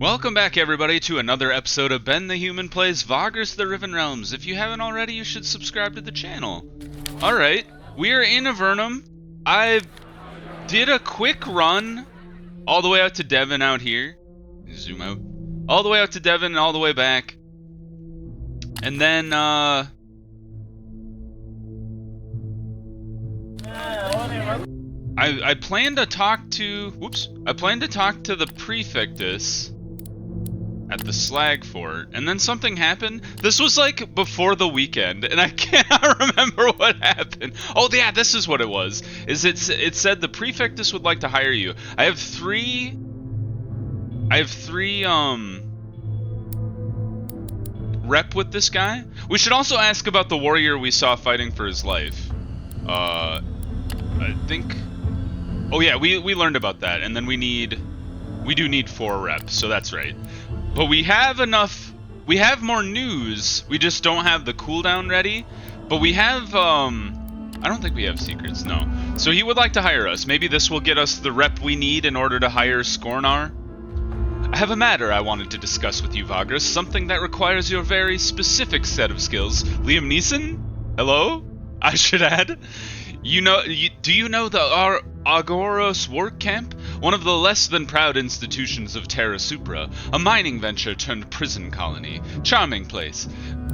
Welcome back, everybody, to another episode of Ben the Human Plays Vagrus the Riven Realms. If you haven't already, you should subscribe to the channel. Alright, we are in Avernum. I did a quick run all the way out to Devon out here. Zoom out. All the way out to Devon and all the way back. And then, I plan to talk to... I plan to talk to the prefectus at the slag fort, and then something happened. This was like before the weekend, and I cannot remember what happened. Oh yeah, this is what it was. It said the prefectus would like to hire you. I have three rep with this guy. We should also ask about the warrior we saw fighting for his life. I think... Oh yeah, we learned about that, and then we do need 4 reps, so that's right. But we have enough, we have more news, we just don't have the cooldown ready. But we have, I don't think we have secrets, no. So he would like to hire us. Maybe this will get us the rep we need in order to hire Scornar. I have a matter I wanted to discuss with you, Vagrus, something that requires your very specific set of skills. Liam Neeson? Hello? I should add. Do you know the Agoros work camp? One of the less than proud institutions of Terra Supra, a mining venture turned prison colony. Charming place.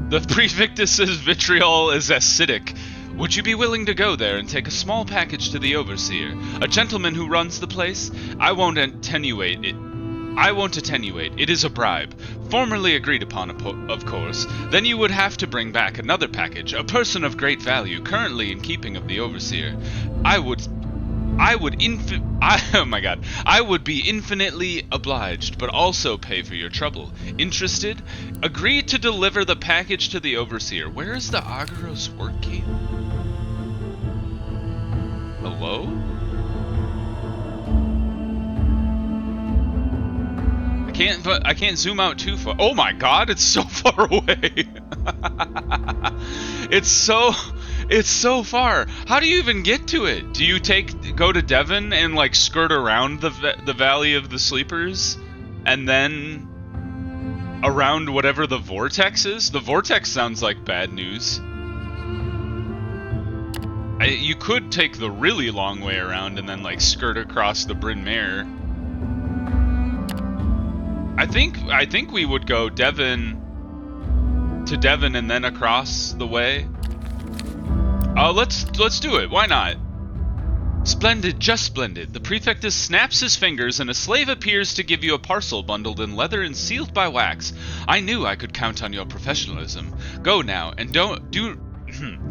The prefectus's vitriol is acidic. Would you be willing to go there and take a small package to the overseer, a gentleman who runs the place? I won't attenuate it. It is a bribe. Formerly agreed upon, of course. Then you would have to bring back another package, a person of great value, currently in keeping of the overseer. I would be infinitely obliged, but also pay for your trouble. Interested? Agree to deliver the package to the overseer. Where is the Agoros work camp? Hello? I can't zoom out too far. Oh my god, it's so far away. It's so far. How do you even get to it? Do you go to Devon and like skirt around the Valley of the Sleepers and then around whatever the vortex is? The vortex sounds like bad news. You could take the really long way around and then like skirt across the Bryn Mawr. I think we would go Devon to Devon and then across the way. Let's do it. Why not? Splendid, just splendid. The prefectus snaps his fingers and a slave appears to give you a parcel bundled in leather and sealed by wax. I knew I could count on your professionalism. Go now and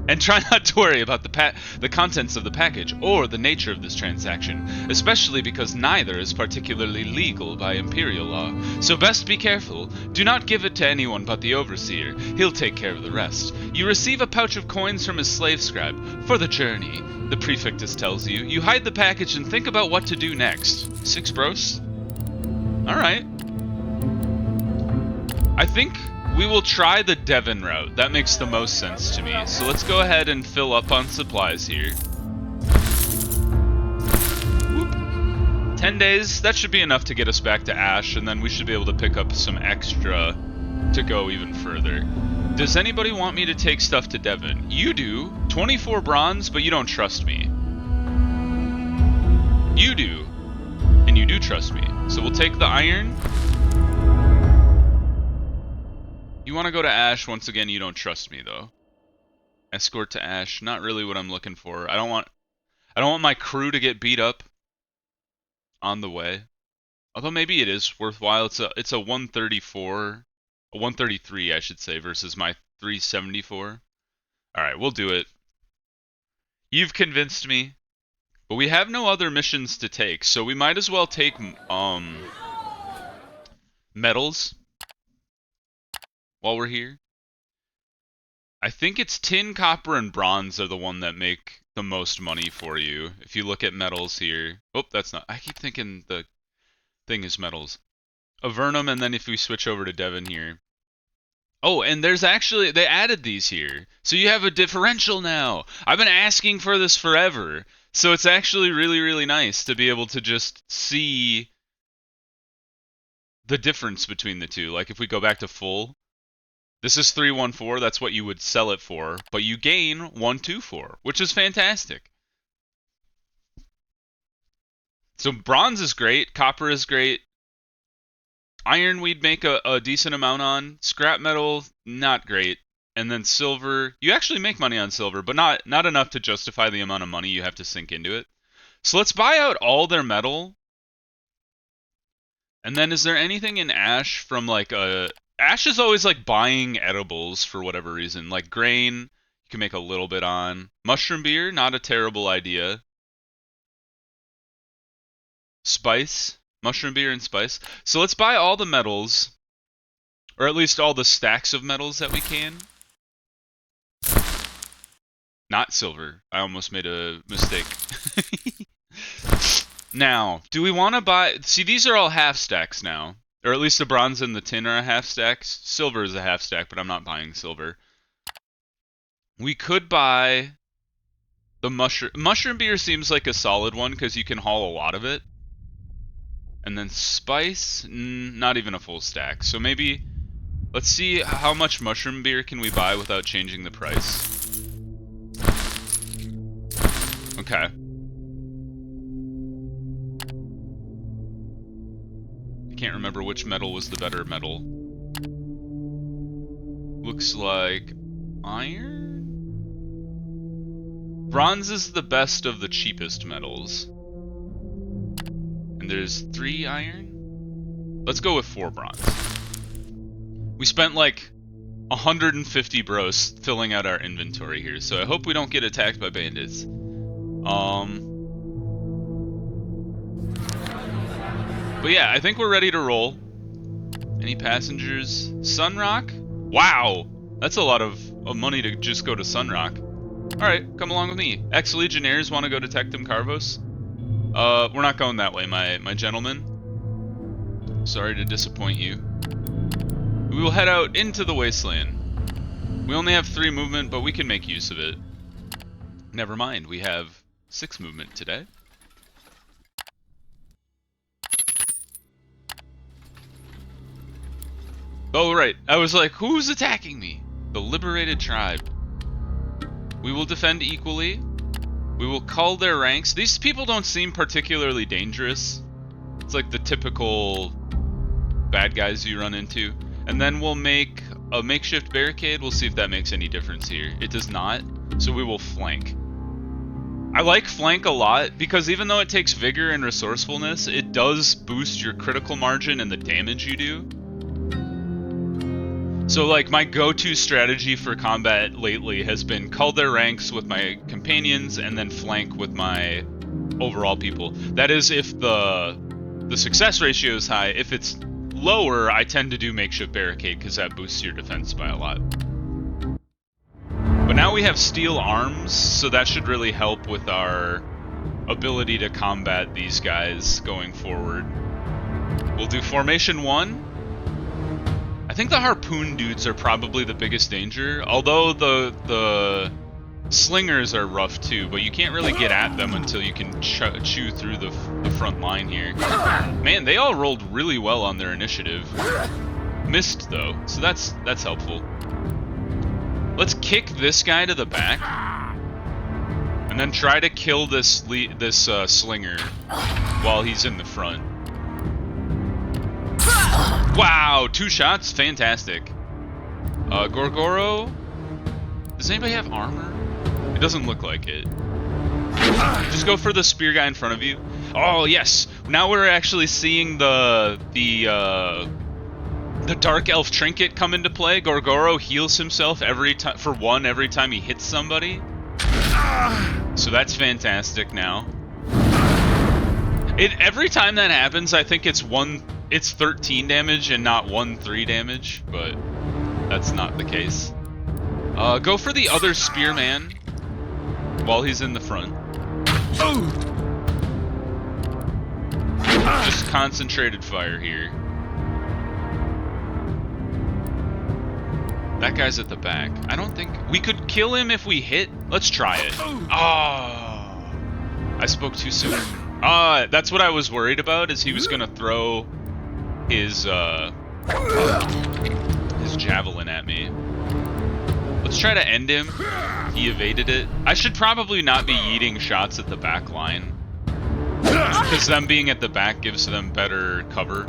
and try not to worry about the contents of the package or the nature of this transaction, especially because neither is particularly legal by imperial law. So best be careful. Do not give it to anyone but the overseer. He'll take care of the rest. You receive a pouch of coins from his slave scribe. For the journey, the prefectus tells you. You hide the package and think about what to do next. 6 bros? Alright. I think we will try the Devon route. That makes the most sense to me. So let's go ahead and fill up on supplies here. Whoop. 10 days, that should be enough to get us back to Ash, and then we should be able to pick up some extra to go even further. Does anybody want me to take stuff to Devon? You do. 24 bronze, but you don't trust me. You do. And you do trust me. So we'll take the iron. You want to go to Ash. Once again, you don't trust me though. Escort to Ash, not really what I'm looking for. I don't want my crew to get beat up on the way. Although maybe it is worthwhile. It's a 134, a 133 I should say, versus my 374. All right, we'll do it. You've convinced me. But we have no other missions to take, so we might as well take metals while we're here. I think it's tin, copper, and bronze are the one that make the most money for you. If you look at metals here. Oh, that's not. I keep thinking the thing is metals. Avernum, and then if we switch over to Devon here. Oh, and there's actually, they added these here. So you have a differential now. I've been asking for this forever. So it's actually really, really nice to be able to just see the difference between the two. Like if we go back to full, this is 314, that's what you would sell it for, but you gain 124, which is fantastic. So bronze is great, copper is great, iron we'd make a decent amount on, scrap metal, not great, and then silver, you actually make money on silver, but not enough to justify the amount of money you have to sink into it. So let's buy out all their metal. And then is there anything in ash from like ash is always like buying edibles for whatever reason. Like grain, you can make a little bit on. Mushroom beer, not a terrible idea. Spice, mushroom beer and spice. So let's buy all the metals, or at least all the stacks of metals that we can. Not silver. I almost made a mistake. Now, do we want to buy... See, these are all half stacks now. Or at least the bronze and the tin are a half stack. Silver is a half stack, but I'm not buying silver. We could buy the mushroom... Mushroom beer seems like a solid one because you can haul a lot of it. And then spice, not even a full stack. So maybe... Let's see how much mushroom beer can we buy without changing the price. Okay. Can't remember which metal was the better metal. Looks like iron? Bronze is the best of the cheapest metals. And there's 3 iron? Let's go with 4 bronze. We spent like 150 bros filling out our inventory here, so I hope we don't get attacked by bandits. But yeah, I think we're ready to roll. Any passengers? Sunrock? Wow! That's a lot of money to just go to Sunrock. Alright, come along with me. Ex-legionnaires want to go to Tectum Carvos? We're not going that way, my gentlemen. Sorry to disappoint you. We will head out into the wasteland. We only have 3 movement, but we can make use of it. Never mind, we have 6 movement today. Oh, right. I was like, who's attacking me? The liberated tribe. We will defend equally. We will cull their ranks. These people don't seem particularly dangerous. It's like the typical bad guys you run into. And then we'll make a makeshift barricade. We'll see if that makes any difference here. It does not, so we will flank. I like flank a lot because even though it takes vigor and resourcefulness, it does boost your critical margin and the damage you do. So like my go-to strategy for combat lately has been cull their ranks with my companions and then flank with my overall people. That is if the success ratio is high. If it's lower, I tend to do makeshift barricade because that boosts your defense by a lot. But now we have steel arms, so that should really help with our ability to combat these guys going forward. We'll do formation 1. I think the harpoon dudes are probably the biggest danger, although the slingers are rough too, but you can't really get at them until you can chew through the front line here. Man, they all rolled really well on their initiative. Missed though, so that's helpful. Let's kick this guy to the back, and then try to kill this slinger while he's in the front. Wow, 2 shots, fantastic. Gorgoro, does anybody have armor? It doesn't look like it. Just go for the spear guy in front of you. Oh yes, now we're actually seeing the dark elf trinket come into play. Gorgoro heals himself every time he hits somebody. So that's fantastic now. Every time that happens, I think it's 13 damage and not 1-3 damage, but that's not the case. Go for the other spearman while he's in the front. Just concentrated fire here. That guy's at the back. I don't think... We could kill him if we hit. Let's try it. Oh! I spoke too soon. That's what I was worried about, is he was going to throw his javelin at me. Let's try to end him. He evaded it. I should probably not be yeeting shots at the back line, because them being at the back gives them better cover.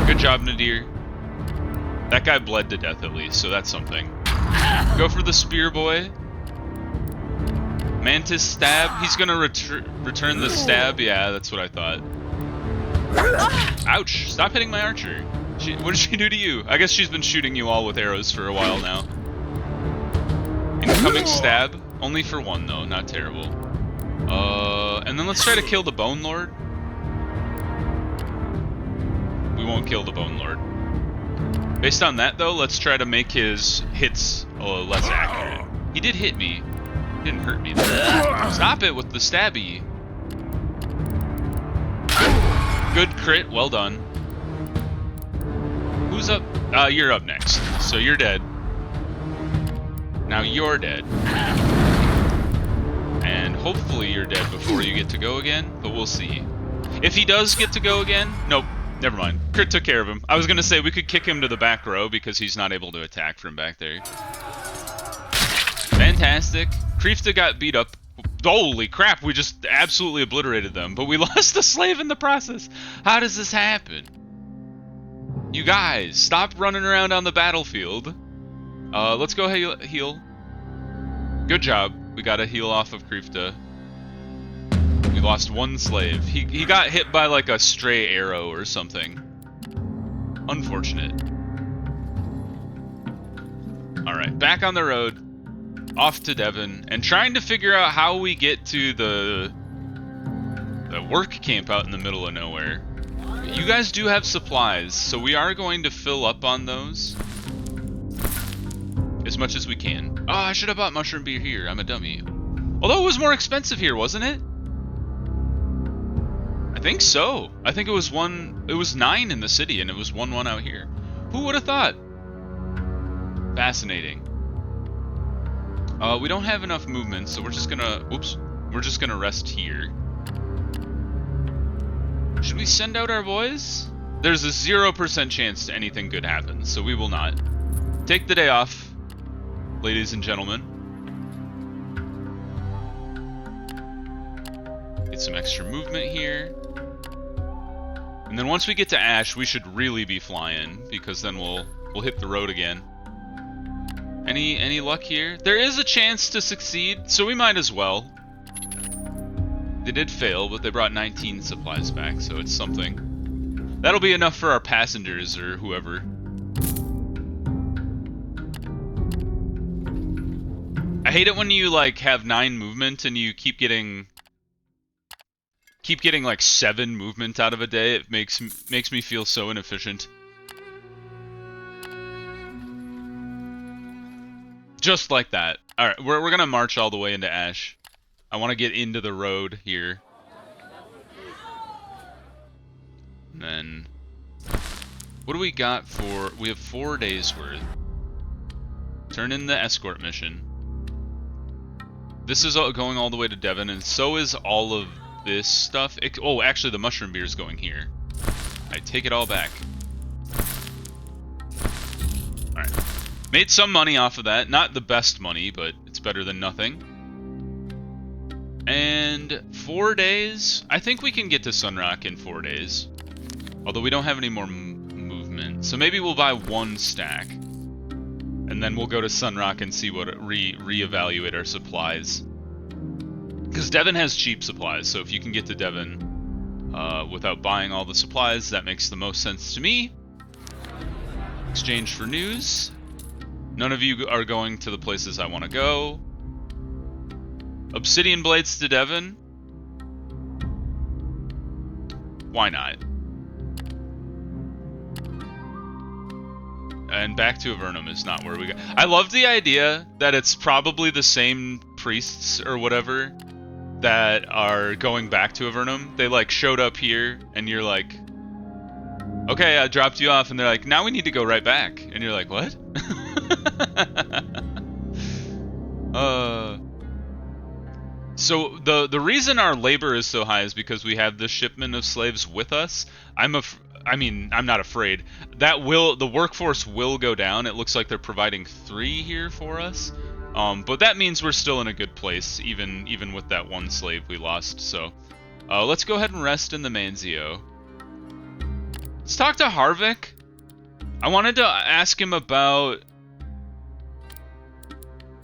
Good job, Nadir. That guy bled to death at least, so that's something. Go for the spear boy. Mantis stab. He's gonna return the stab. Yeah, that's what I thought. Ouch! Stop hitting my archer. What did she do to you? I guess she's been shooting you all with arrows for a while now. Incoming stab. Only for one though, not terrible. And then let's try to kill the Bone Lord. We won't kill the Bone Lord. Based on that though, let's try to make his hits less accurate. He did hit me. He didn't hurt me though. Stop it with the stabby. Good crit, well done. Who's up? You're up next. So you're dead. Now you're dead. And hopefully you're dead before you get to go again, but we'll see. If he does get to go again, nope, never mind. Crit took care of him. I was gonna say we could kick him to the back row because he's not able to attack from back there. Fantastic. Kreefta got beat up. Holy crap, we just absolutely obliterated them, but we lost the slave in the process. How does this happen? You guys, stop running around on the battlefield. Let's go heal. Good job. We got a heal off of Kreefta. We lost one slave. He got hit by like a stray arrow or something. Unfortunate. Alright, back on the road. Off to Devon. And trying to figure out how we get to the work camp out in the middle of nowhere. You guys do have supplies, so we are going to fill up on those. As much as we can. Oh, I should have bought mushroom beer here. I'm a dummy. Although it was more expensive here, wasn't it? I think so. I think it was 9 in the city and it was 1 out here. Who would have thought? Fascinating. We don't have enough movement, so we're just gonna rest here. Should we send out our boys? There's a 0% chance anything good happens, so we will not. Take the day off, ladies and gentlemen. Get some extra movement here. And then once we get to Ash, we should really be flying, because then we'll hit the road again. Any luck here? There is a chance to succeed, so we might as well. They did fail, but they brought 19 supplies back, so it's something. That'll be enough for our passengers or whoever. I hate it when you like have 9 movement and you keep getting like 7 movement out of a day. It makes me feel so inefficient. Just like that. Alright, we're gonna march all the way into Ash. I want to get into the road here. And then... what do we got for... we have 4 days worth. Turn in the escort mission. This is going all the way to Devon, and so is all of this stuff. Oh, actually the mushroom beer is going here. I take it all back. Alright. Made some money off of that. Not the best money, but it's better than nothing. And 4 days. I think we can get to Sunrock in 4 days. Although we don't have any more movement. So maybe we'll buy 1 stack. And then we'll go to Sunrock and see what reevaluate our supplies. Because Devon has cheap supplies, so if you can get to Devon without buying all the supplies, that makes the most sense to me. Exchange for news. None of you are going to the places I want to go. Obsidian blades to Devon. Why not? And back to Avernum is not where we go. I love the idea that it's probably the same priests or whatever that are going back to Avernum. They like showed up here and you're like, okay, I dropped you off, and they're like, now we need to go right back. And you're like, what? So the reason our labor is so high is because we have this shipment of slaves with us. I mean, I'm not afraid. The workforce will go down. It looks like they're providing 3 here for us. But that means we're still in a good place, even with that one slave we lost. So, let's go ahead and rest in the Manzio. Let's talk to Harvick. I wanted to ask him about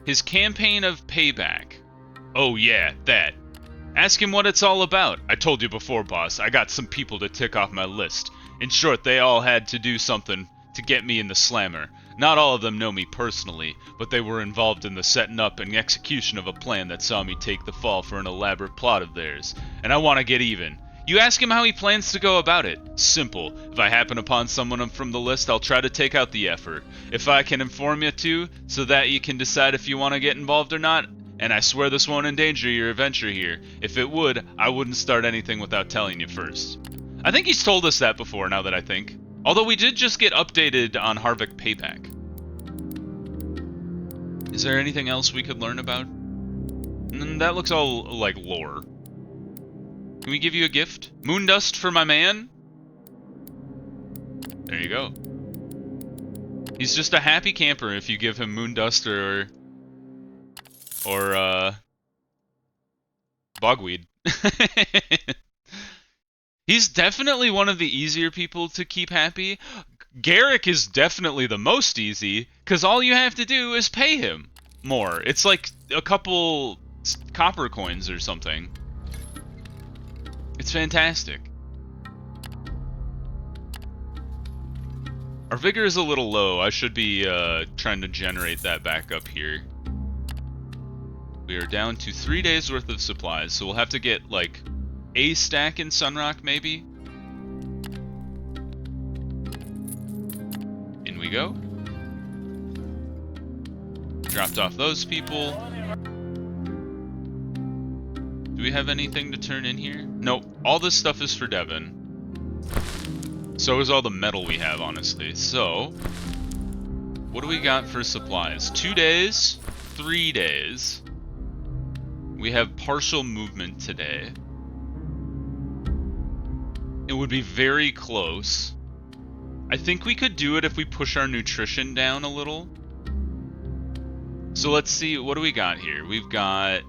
his campaign of payback. Oh yeah, that. Ask him what it's all about. I told you before, boss, I got some people to tick off my list. In short, they all had to do something to get me in the slammer. Not all of them know me personally, but they were involved in the setting up and execution of a plan that saw me take the fall for an elaborate plot of theirs. And I want to get even. You ask him how he plans to go about it. Simple. If I happen upon someone from the list, I'll try to take out the effort. If I can inform you too, so that you can decide if you want to get involved or not, and I swear this won't endanger your adventure here. If it would, I wouldn't start anything without telling you first. I think he's told us that before, now that I think. Although we did just get updated on Harvick Payback. Is there anything else we could learn about? That looks all like lore. Can we give you a gift? Moondust for my man? There you go. He's just a happy camper if you give him Moondust or bogweed. He's definitely one of the easier people to keep happy. Garrick is definitely the most easy, because all you have to do is pay him more. It's like a couple copper coins or something. It's fantastic. Our vigor is a little low. I should be trying to generate that back up here. We are down to 3 days worth of supplies, so we'll have to get like a stack in Sunrock maybe. In we go. Dropped off those people. Do we have anything to turn in here? Nope. All this stuff is for Devon. So is all the metal we have, honestly. So, what do we got for supplies? 2 days, 3 days. We have partial movement today. It would be very close. I think we could do it if we push our nutrition down a little. So let's see, what do we got here? We've got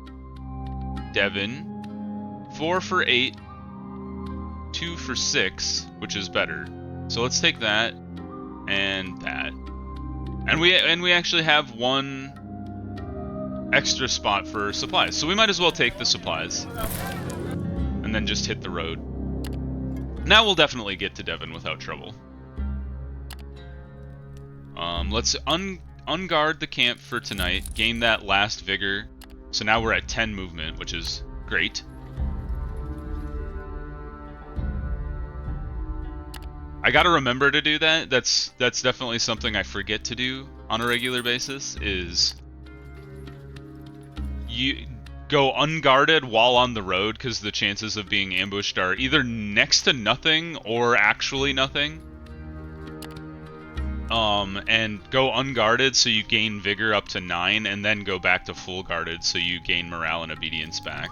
Devon, 4 for 8, 2 for 6, which is better. So let's take that and that. And we actually have 1 extra spot for supplies. So we might as well take the supplies and then just hit the road. Now we'll definitely get to Devon without trouble. Let's unguard the camp for tonight, gain that last vigor. So now we're at 10 movement, which is great. I gotta remember to do that. That's definitely something I forget to do on a regular basis, is you go unguarded while on the road, because the chances of being ambushed are either next to nothing or actually nothing. And go unguarded so you gain vigor up to 9, and then go back to full guarded so you gain morale and obedience back.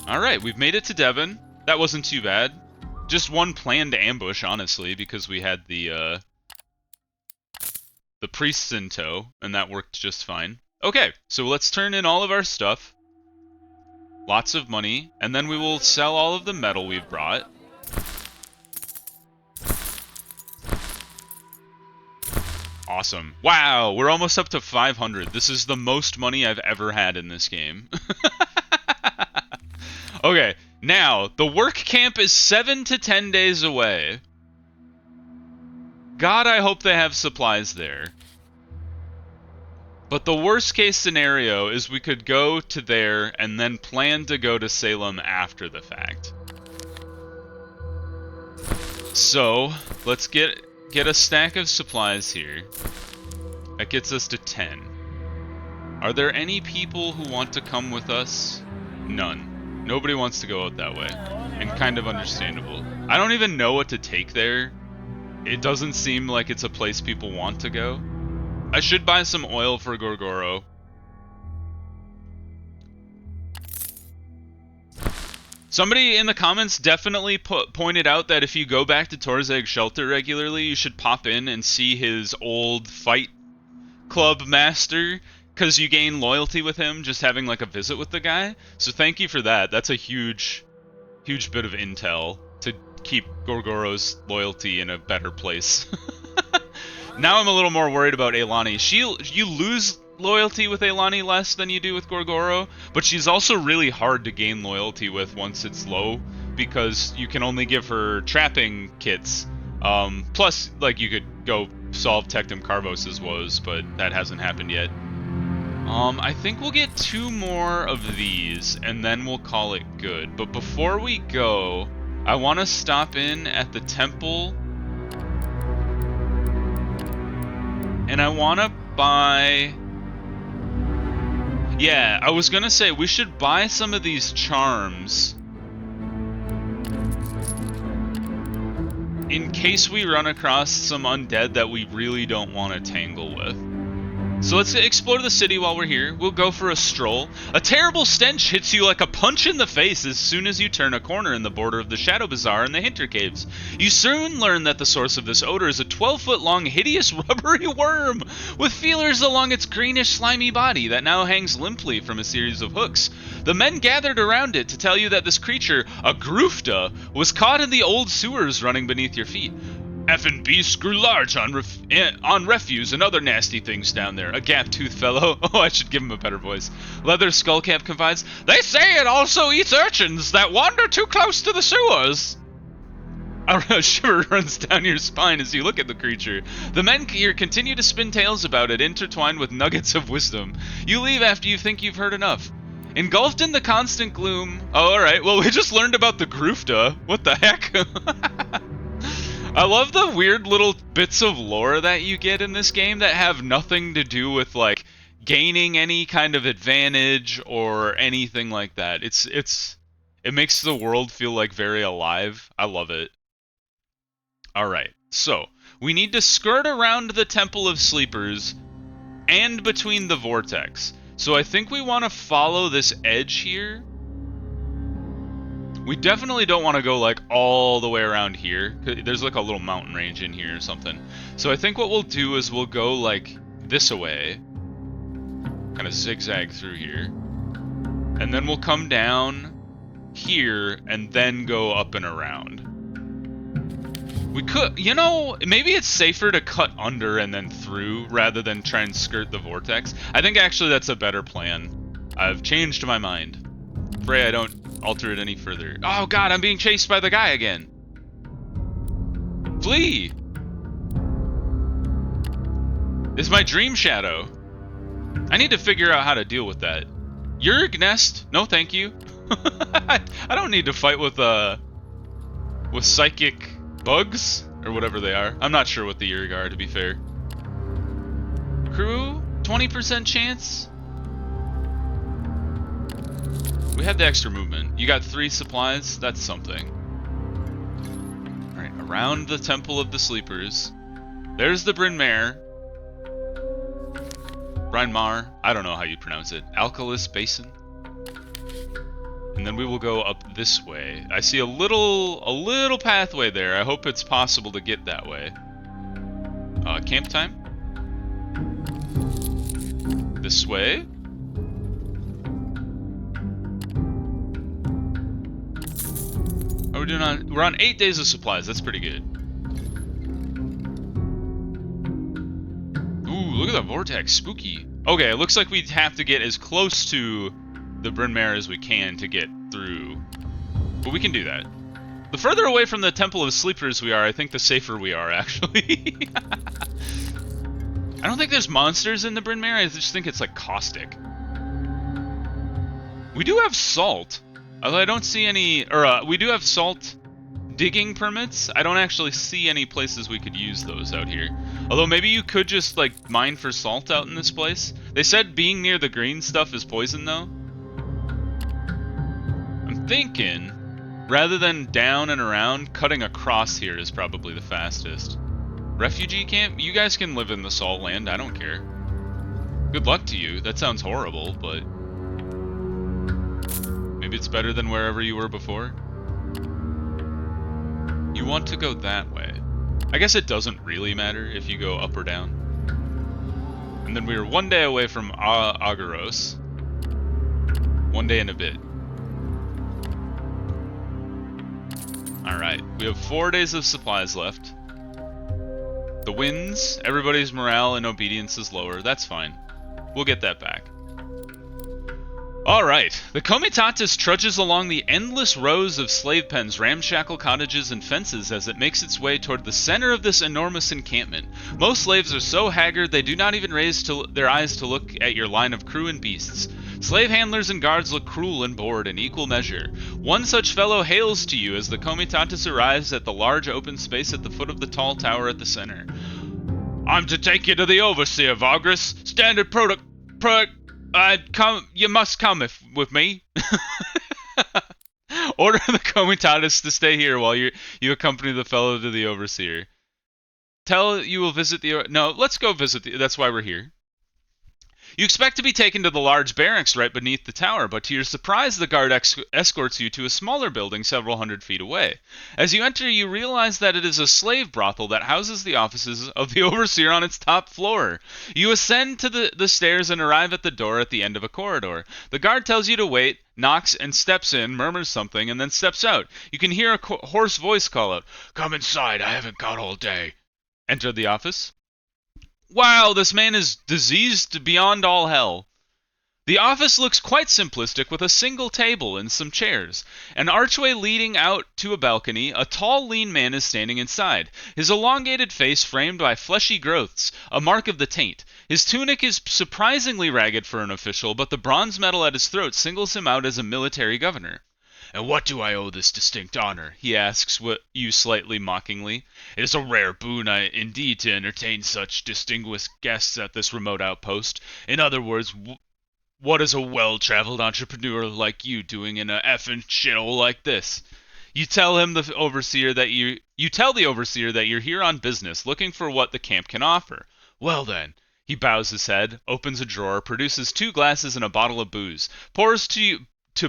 Alright, we've made it to Devon. That wasn't too bad. Just one planned ambush, honestly, because we had the priests in tow, and that worked just fine. Okay, so let's turn in all of our stuff. Lots of money, and then we will sell all of the metal we've brought. Awesome. Wow, we're almost up to 500. This is the most money I've ever had in this game. Okay, now, the work camp is 7 to 10 days away. God, I hope they have supplies there. But the worst case scenario is we could go to there and then plan to go to Salem after the fact. So, let's get a stack of supplies here. That gets us to 10. Are there any people who want to come with us? None. Nobody wants to go out that way. And kind of understandable. I don't even know what to take there. It doesn't seem like it's a place people want to go. I should buy some oil for Gorgoro. Somebody in the comments definitely pointed out that if you go back to Torzag's shelter regularly, you should pop in and see his old fight club master, because you gain loyalty with him just having like a visit with the guy. So thank you for that. That's a huge bit of intel to keep Gorgoro's loyalty in a better place. Now I'm a little more worried about Eilani. You lose loyalty with Eilani less than you do with Gorgoro, but she's also really hard to gain loyalty with once it's low, because you can only give her trapping kits. Plus, like, you could go solve Tectum Carvos' woes, but that hasn't happened yet. I think we'll get 2 more of these, and then we'll call it good. But before we go, I want to stop in at the temple, and I want to buy... Yeah, I was gonna say, we should buy some of these charms in case we run across some undead that we really don't want to tangle with. So let's explore the city while we're here. We'll go for a stroll. A terrible stench hits you like a punch in the face as soon as you turn a corner in the border of the Shadow Bazaar and the Hinter Caves. You soon learn that the source of this odor is a 12-foot-long, hideous, rubbery worm with feelers along its greenish, slimy body that now hangs limply from a series of hooks. The men gathered around it to tell you that this creature, a Groofta, was caught in the old sewers running beneath your feet. Effin' beasts grew large on refuse and other nasty things down there. A gap-toothed fellow. Oh, I should give him a better voice. Leather Skullcap confides, they say it also eats urchins that wander too close to the sewers. A shiver runs down your spine as you look at the creature. The men here continue to spin tales about it, intertwined with nuggets of wisdom. You leave after you think you've heard enough. Engulfed in the constant gloom... Oh, alright. Well, we just learned about the Groofta. What the heck? I love the weird little bits of lore that you get in this game that have nothing to do with, like, gaining any kind of advantage or anything like that. It makes the world feel, like, very alive. I love it. Alright, so, we need to skirt around the Temple of Sleepers and between the Vortex. So I think we want to follow this edge here. We definitely don't want to go, like, all the way around here. There's, like, a little mountain range in here or something. So I think what we'll do is we'll go, like, this way. Kind of zigzag through here. And then we'll come down here and then go up and around. We could, you know, maybe it's safer to cut under and then through rather than try and skirt the vortex. I think actually that's a better plan. I've changed my mind. Pray I don't alter it any further. Oh god, I'm being chased by the guy again. Flee! It's my dream shadow. I need to figure out how to deal with that. Yerg nest? No, thank you. I don't need to fight with psychic bugs or whatever they are. I'm not sure what the Yerg are, to be fair. Crew, 20% chance. We have the extra movement. You got 3 supplies. That's something. All right, around the Temple of the Sleepers. There's the Bryn Mawr. Bryn Mawr. I don't know how you pronounce it. Alkalis Basin. And then we will go up this way. I see a little pathway there. I hope it's possible to get that way. Camp time. This way. How are we doing on? We're on 8 days of supplies. That's pretty good. Ooh, look at that vortex. Spooky. Okay, it looks like we have to get as close to the Bryn Mawr as we can to get through. But we can do that. The further away from the Temple of Sleepers we are, I think the safer we are, actually. I don't think there's monsters in the Bryn Mawr. I just think it's like caustic. We do have salt. Although I don't see any, or we do have salt digging permits. I don't actually see any places we could use those out here. Although maybe you could just like mine for salt out in this place. They said being near the green stuff is poison though. I'm thinking, rather than down and around, cutting across here is probably the fastest. Refugee camp? You guys can live in the salt land, I don't care. Good luck to you. That sounds horrible, but... maybe Maybe it's better than wherever you were before? You want to go that way. I guess it doesn't really matter if you go up or down. And then we were 1 day away from Agoros. 1 day and a bit. Alright, we have 4 days of supplies left. The winds, everybody's morale and obedience is lower. That's fine. We'll get that back. Alright, the Comitatus trudges along the endless rows of slave pens, ramshackle cottages, and fences as it makes its way toward the center of this enormous encampment. Most slaves are so haggard they do not even raise their eyes to look at your line of crew and beasts. Slave handlers and guards look cruel and bored in equal measure. One such fellow hails to you as the Comitatus arrives at the large open space at the foot of the tall tower at the center. I'm to take you to the Overseer, Vagrus. Standard you must come with me. Order the Comitatus to stay here while you accompany the fellow to the Overseer. Tell you will visit the... No, let's go visit that's why we're here. You expect to be taken to the large barracks right beneath the tower, but to your surprise, the guard escorts you to a smaller building several hundred feet away. As you enter, you realize that it is a slave brothel that houses the offices of the Overseer on its top floor. You ascend to the stairs and arrive at the door at the end of a corridor. The guard tells you to wait, knocks and steps in, murmurs something, and then steps out. You can hear a hoarse voice call out, "Come inside, I haven't got all day." Enter the office. Wow, this man is diseased beyond all hell. The office looks quite simplistic with a single table and some chairs. An archway leading out to a balcony, a tall, lean man is standing inside. His elongated face framed by fleshy growths, a mark of the taint. His tunic is surprisingly ragged for an official, but the bronze medal at his throat singles him out as a military governor. "And what do I owe this distinct honor?" he asks you slightly mockingly. "It is a rare boon indeed to entertain such distinguished guests at this remote outpost. In other words, what is a well-traveled entrepreneur like you doing in a effing shithole like this?" You tell the overseer that you're here on business, looking for what the camp can offer. "Well then," he bows his head, opens a drawer, produces 2 glasses and a bottle of booze, pours to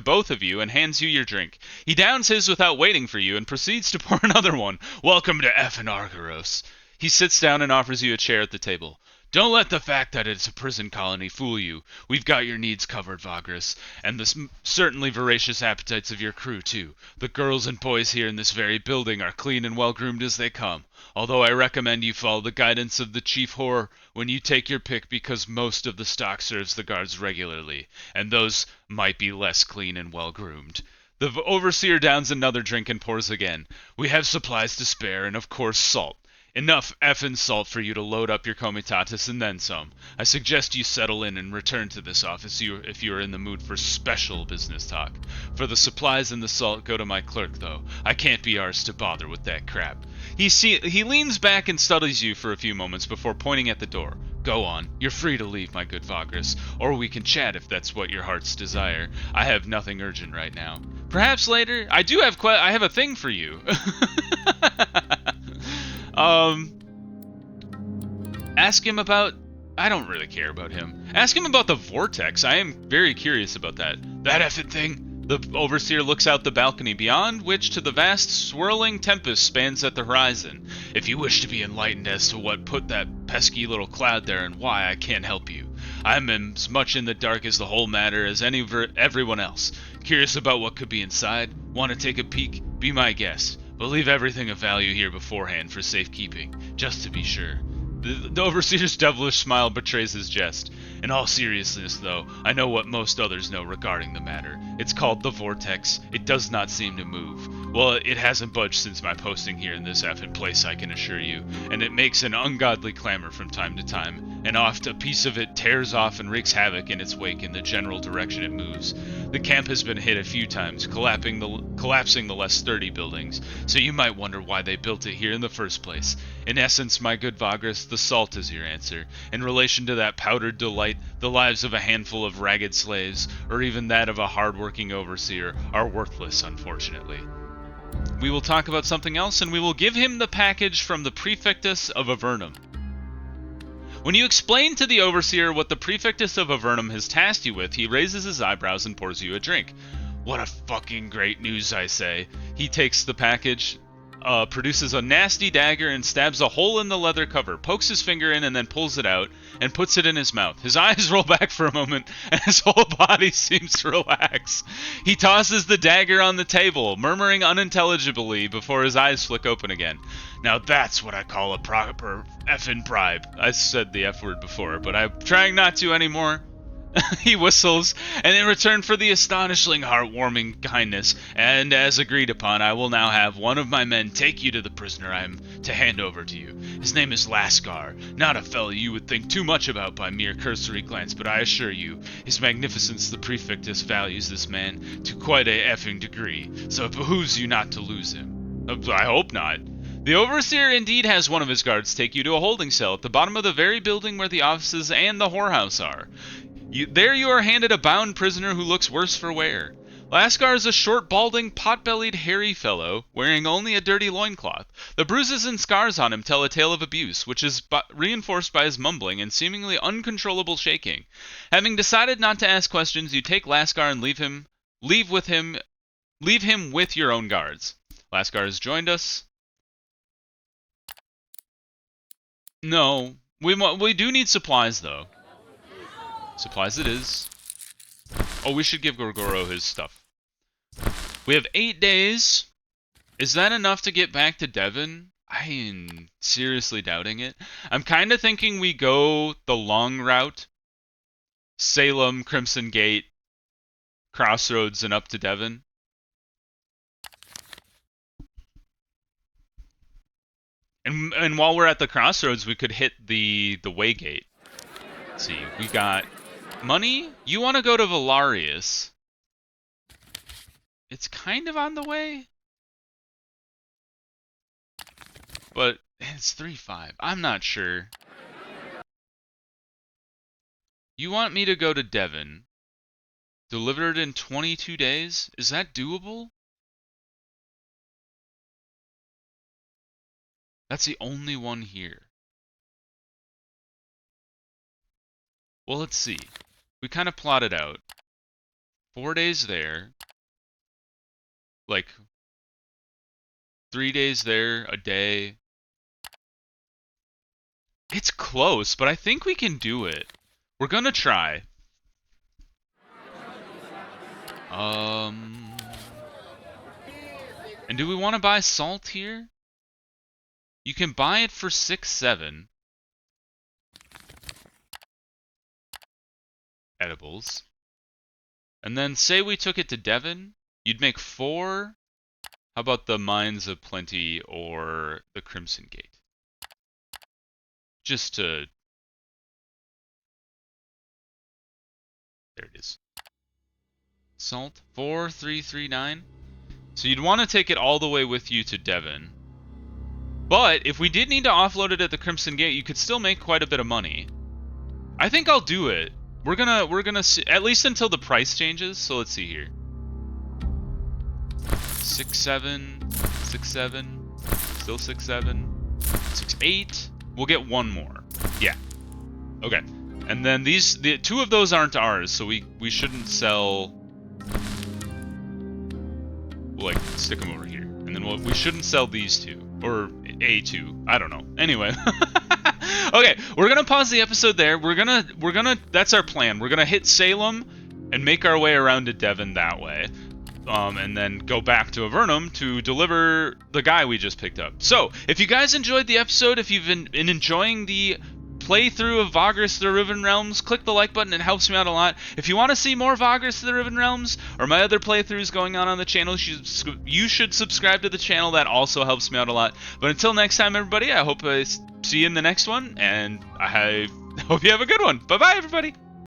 both of you and hands you your drink. He downs his without waiting for you and proceeds to pour another one. "Welcome to effing Agoros." He sits down and offers you a chair at the table. "Don't let the fact that it's a prison colony fool you. We've got your needs covered, Vagrus, and the certainly voracious appetites of your crew, too. The girls and boys here in this very building are clean and well-groomed as they come, although I recommend you follow the guidance of the chief whore when you take your pick because most of the stock serves the guards regularly, and those might be less clean and well-groomed." The overseer downs another drink and pours again. "We have supplies to spare and, of course, salt. Enough effing salt for you to load up your Comitatus and then some. I suggest you settle in and return to this office if you are in the mood for special business talk. For the supplies and the salt, go to my clerk, though. I can't be arsed to bother with that crap." He leans back and studies you for a few moments before pointing at the door. "Go on. You're free to leave, my good Vagrus, or we can chat if that's what your heart's desire. I have nothing urgent right now. Perhaps later. I have a thing for you." Ask him about... I don't really care about him. Ask him about the vortex. I am very curious about that. "That effing thing?" The overseer looks out the balcony, beyond which to the vast swirling tempest spans at the horizon. "If you wish to be enlightened as to what put that pesky little cloud there and why, I can't help you. I'm as much in the dark as the whole matter as everyone else. Curious about what could be inside? Want to take a peek? Be my guest. But leave everything of value here beforehand for safekeeping, just to be sure." The overseer's devilish smile betrays his jest. "In all seriousness, though, I know what most others know regarding the matter. It's called the vortex. It does not seem to move. Well, it hasn't budged since my posting here in this effing place, I can assure you, and it makes an ungodly clamor from time to time, and oft a piece of it tears off and wreaks havoc in its wake in the general direction it moves. The camp has been hit a few times, collapsing the less sturdy buildings, so you might wonder why they built it here in the first place. In essence, my good Vagrus, the salt is your answer. In relation to that powdered delight, the lives of a handful of ragged slaves, or even that of a hard-working overseer, are worthless, unfortunately. We will talk about something else, and we will give him the package from the prefectus of Avernum. When you explain to the overseer what the prefectus of Avernum has tasked you with, he raises his eyebrows and pours you a drink. What a fucking great news, I say. He takes the package, produces a nasty dagger and stabs a hole in the leather cover, pokes his finger in and then pulls it out and puts it in his mouth. His eyes roll back for a moment and his whole body seems to relax. He tosses the dagger on the table, murmuring unintelligibly before his eyes flick open again. Now that's what I call a proper effing bribe. I said the F word before, but I'm trying not to anymore. He whistles, and in return for the astonishing, heartwarming kindness, and as agreed upon, I will now have one of my men take you to the prisoner I am to hand over to you. His name is Lascar, not a fellow you would think too much about by mere cursory glance, but I assure you, His Magnificence the Prefectus values this man to quite a effing degree, so it behooves you not to lose him. I hope not. The Overseer indeed has one of his guards take you to a holding cell at the bottom of the very building where the offices and the whorehouse are. There you are handed a bound prisoner who looks worse for wear. Lascar is a short, balding, pot-bellied, hairy fellow, wearing only a dirty loincloth. The bruises and scars on him tell a tale of abuse, which is reinforced by his mumbling and seemingly uncontrollable shaking. Having decided not to ask questions, you take Lascar and leave him with your own guards. Lascar has joined us. No, we do need supplies though. Supplies it is. Oh, we should give Gorgoro his stuff. We have 8 days. Is that enough to get back to Devon? I'm seriously doubting it. I'm kind of thinking we go the long route. Salem, Crimson Gate, Crossroads, and up to Devon. And while we're at the Crossroads, we could hit the Waygate. Let's see, we got money? You want to go to Valarius. It's kind of on the way. But it's 3-5. I'm not sure. You want me to go to Devon. Deliver it in 22 days? Is that doable? That's the only one here. Well, let's see. We kind of plotted out 4 days there, like 3 days there, a day. It's close, but I think we can do it. We're gonna try. And do we want to buy salt here? You can buy it for 6-7. Edibles. And then say we took it to Devon, you'd make 4. How about the Mines of Plenty or the Crimson Gate? Just to... There it is. Salt, 4339. So you'd want to take it all the way with you to Devon. But if we did need to offload it at the Crimson Gate, you could still make quite a bit of money. I think I'll do it. We're gonna see, at least until the price changes. So let's see here. 6-7, 6-7, still 6-7, 6-8. We'll get one more. Yeah. Okay. And then the 2 of those aren't ours, so we shouldn't sell. We'll like stick them over here, and then we shouldn't sell these 2 or A2. I don't know. Anyway. Okay, we're gonna pause the episode there. We're gonna that's our plan. We're gonna hit Salem and make our way around to Devon that way. And then go back to Avernum to deliver the guy we just picked up. So, if you guys enjoyed the episode, if you've been enjoying the playthrough of Vagrus the Riven Realms, click the like button. It helps me out a lot. If you want to see more Vagrus the Riven Realms or my other playthroughs going on the channel, you should subscribe to the channel. That also helps me out a lot. But until next time, everybody, I hope I see you in the next one, and I hope you have a good one. Bye-bye, everybody.